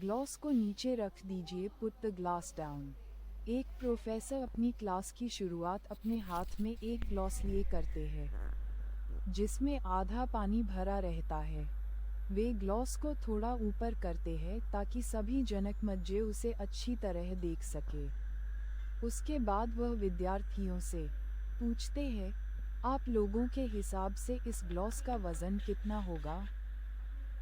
Glass को नीचे रख दीजिए, पुट द ग्लास डाउन। एक प्रोफेसर अपनी क्लास की शुरुआत अपने हाथ में एक ग्लास लिए करते हैं जिसमें आधा पानी भरा रहता है। वे ग्लास को थोड़ा ऊपर करते हैं ताकि सभी जनकमज्जे उसे अच्छी तरह देख सके। उसके बाद वह विद्यार्थियों से पूछते हैं, आप लोगों के हिसाब से इस ग्लास का वज़न कितना होगा?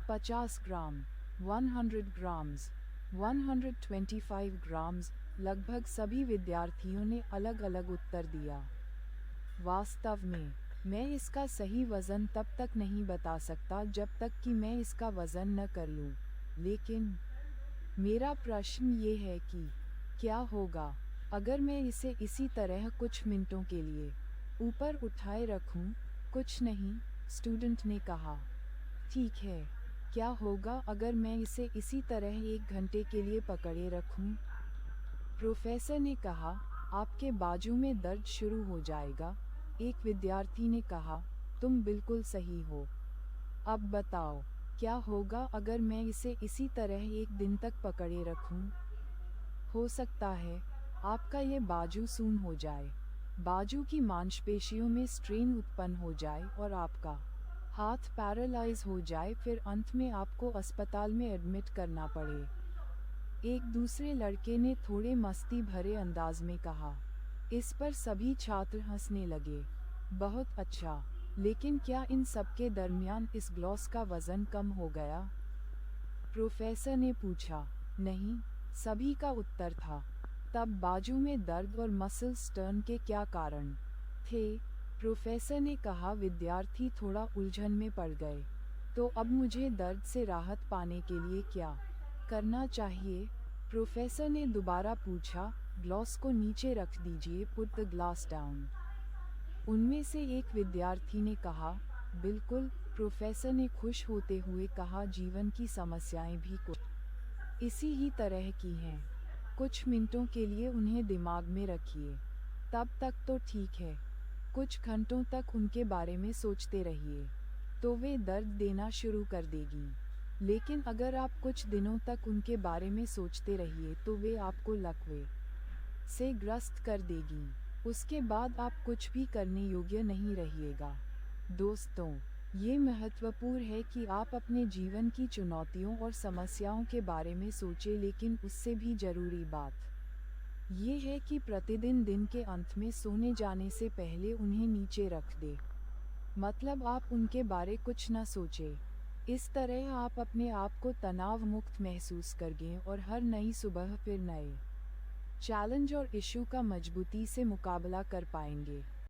50 ग्राम, 100 ग्राम्स, 125 ग्राम्स। लगभग सभी विद्यार्थियों ने अलग अलग उत्तर दिया। वास्तव में मैं इसका सही वज़न तब तक नहीं बता सकता जब तक कि मैं इसका वज़न न कर लूं। लेकिन मेरा प्रश्न ये है कि क्या होगा अगर मैं इसे इसी तरह कुछ मिनटों के लिए ऊपर उठाए रखूं? कुछ नहीं, स्टूडेंट ने कहा। ठीक है, क्या होगा अगर मैं इसे इसी तरह 1 घंटे के लिए पकड़े रखूं? प्रोफेसर ने कहा, आपके बाजू में दर्द शुरू हो जाएगा। एक विद्यार्थी ने कहा, तुम बिल्कुल सही हो। अब बताओ, क्या होगा अगर मैं इसे इसी तरह 1 दिन तक पकड़े रखूं? हो सकता है आपका ये बाजू सून हो जाए, बाजू की मांसपेशियों में स्ट्रेन उत्पन्न हो जाए और आपका हाथ पैरालाइज हो जाए, फिर अंत में आपको अस्पताल में एडमिट करना पड़े। एक दूसरे लड़के ने थोड़े मस्ती भरे अंदाज में कहा। इस पर सभी छात्र हंसने लगे। बहुत अच्छा, लेकिन क्या इन सबके दरमियान इस ग्लास का वज़न कम हो गया? प्रोफेसर ने पूछा। नहीं, सभी का उत्तर था। तब बाजू में दर्द और मसल स्टर्न के क्या कारण थे? प्रोफेसर ने कहा। विद्यार्थी थोड़ा उलझन में पड़ गए। तो अब मुझे दर्द से राहत पाने के लिए क्या करना चाहिए? प्रोफेसर ने दोबारा पूछा। ग्लास को नीचे रख दीजिए, पुट द ग्लास डाउन। उनमें से एक विद्यार्थी ने कहा, बिल्कुल। प्रोफेसर ने खुश होते हुए कहा, जीवन की समस्याएं भी कुछ इसी ही तरह की हैं। कुछ मिनटों के लिए उन्हें दिमाग में रखिए। तब तक तो ठीक है। कुछ घंटों तक उनके बारे में सोचते रहिए, तो वे दर्द देना शुरू कर देगी। लेकिन अगर आप कुछ दिनों तक उनके बारे में सोचते रहिए तो वे आपको लकवे से ग्रस्त कर देगी। उसके बाद आप कुछ भी करने योग्य नहीं रहिएगा। दोस्तों, ये महत्वपूर्ण है कि आप अपने जीवन की चुनौतियों और समस्याओं के बारे में सोचें, लेकिन उससे भी ज़रूरी बात ये है कि प्रतिदिन दिन के अंत में सोने जाने से पहले उन्हें नीचे रख दें। मतलब आप उनके बारे कुछ न सोचें। इस तरह आप अपने आप को तनाव मुक्त महसूस करेंगे और हर नई सुबह फिर नए चैलेंज और इशू का मजबूती से मुकाबला कर पाएंगे।